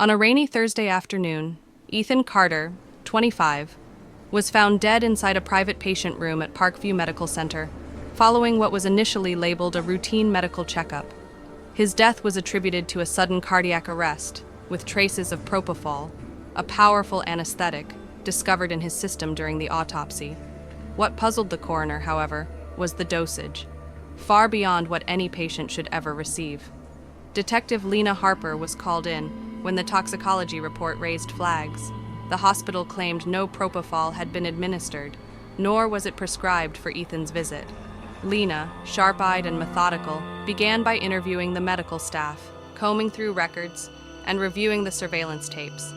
On a rainy Thursday afternoon, Ethan Carter, 25, was found dead inside a private patient room at Parkview Medical Center, following what was initially labeled a routine medical checkup. His death was attributed to a sudden cardiac arrest, with traces of propofol, a powerful anesthetic, discovered in his system during the autopsy. What puzzled the coroner, however, was the dosage, far beyond what any patient should ever receive. Detective Lena Harper was called in when the toxicology report raised flags. The hospital claimed no propofol had been administered, nor was it prescribed for Ethan's visit. Lena, sharp-eyed and methodical, began by interviewing the medical staff, combing through records, and reviewing the surveillance tapes.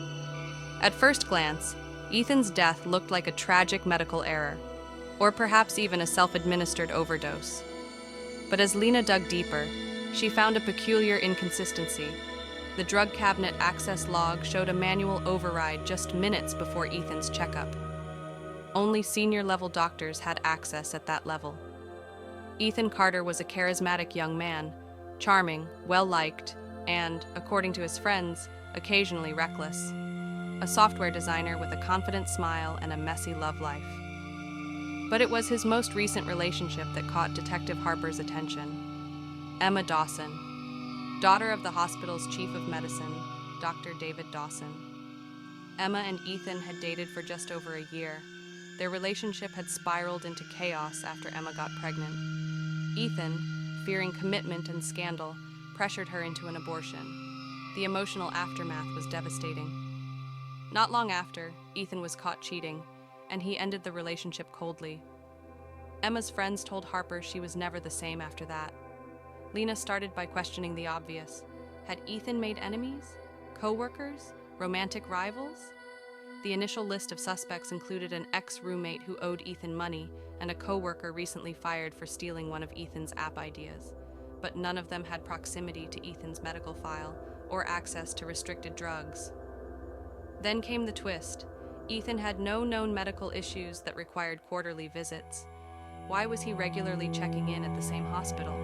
At first glance, Ethan's death looked like a tragic medical error, or perhaps even a self-administered overdose. But as Lena dug deeper, she found a peculiar inconsistency. The drug cabinet access log showed a manual override just minutes before Ethan's checkup. Only senior-level doctors had access at that level. Ethan Carter was a charismatic young man, charming, well-liked, and, according to his friends, occasionally reckless. A software designer with a confident smile and a messy love life. But it was his most recent relationship that caught Detective Harper's attention. Emma Dawson, daughter of the hospital's chief of medicine, Dr. David Dawson. Emma and Ethan had dated for just over a year. Their relationship had spiraled into chaos after Emma got pregnant. Ethan, fearing commitment and scandal, pressured her into an abortion. The emotional aftermath was devastating. Not long after, Ethan was caught cheating, and he ended the relationship coldly. Emma's friends told Harper she was never the same after that. Lena started by questioning the obvious. Had Ethan made enemies? Co-workers? Romantic rivals? The initial list of suspects included an ex-roommate who owed Ethan money and a co-worker recently fired for stealing one of Ethan's app ideas. But none of them had proximity to Ethan's medical file or access to restricted drugs. Then came the twist. Ethan had no known medical issues that required quarterly visits. Why was he regularly checking in at the same hospital?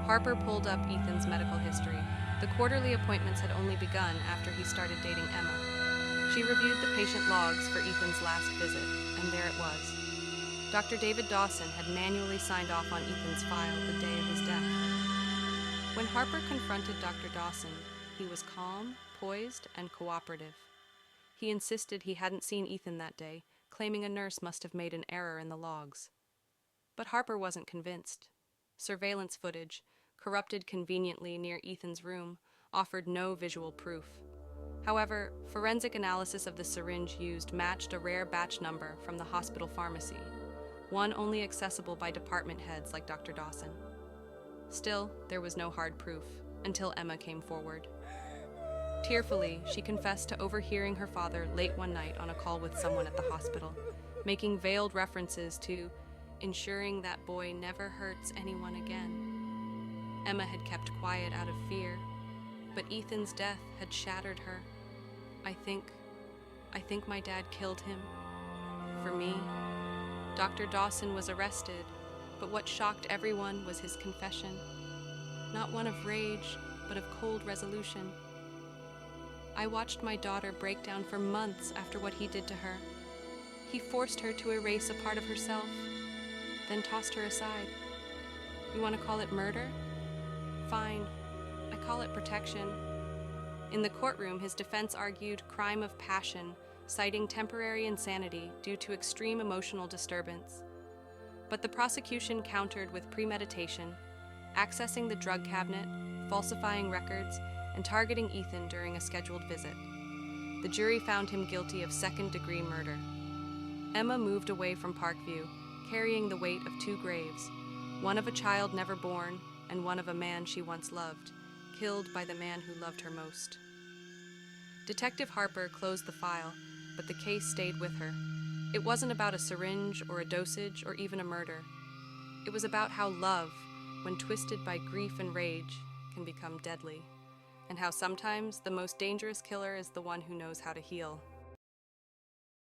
Harper pulled up Ethan's medical history. The quarterly appointments had only begun after he started dating Emma. She reviewed the patient logs for Ethan's last visit, and there it was. Dr. David Dawson had manually signed off on Ethan's file the day of his death. When Harper confronted Dr. Dawson, he was calm, poised, and cooperative. He insisted he hadn't seen Ethan that day, claiming a nurse must have made an error in the logs. But Harper wasn't convinced. Surveillance footage, corrupted conveniently near Ethan's room, offered no visual proof. However, forensic analysis of the syringe used matched a rare batch number from the hospital pharmacy, one only accessible by department heads like Dr. Dawson. Still, there was no hard proof, until Emma came forward. Tearfully, she confessed to overhearing her father late one night on a call with someone at the hospital, making veiled references to ensuring that boy never hurts anyone again. Emma had kept quiet out of fear, but Ethan's death had shattered her. I think my dad killed him. For me, Dr. Dawson was arrested, but what shocked everyone was his confession. Not one of rage, but of cold resolution. I watched my daughter break down for months after what he did to her. He forced her to erase a part of herself, then tossed her aside. You want to call it murder? Fine. I call it protection. In the courtroom, his defense argued crime of passion, citing temporary insanity due to extreme emotional disturbance. But the prosecution countered with premeditation, accessing the drug cabinet, falsifying records, and targeting Ethan during a scheduled visit. The jury found him guilty of second-degree murder. Emma moved away from Parkview, carrying the weight of two graves, one of a child never born and one of a man she once loved, killed by the man who loved her most. Detective Harper closed the file, but the case stayed with her. It wasn't about a syringe or a dosage or even a murder. It was about how love, when twisted by grief and rage, can become deadly, and how sometimes the most dangerous killer is the one who knows how to heal.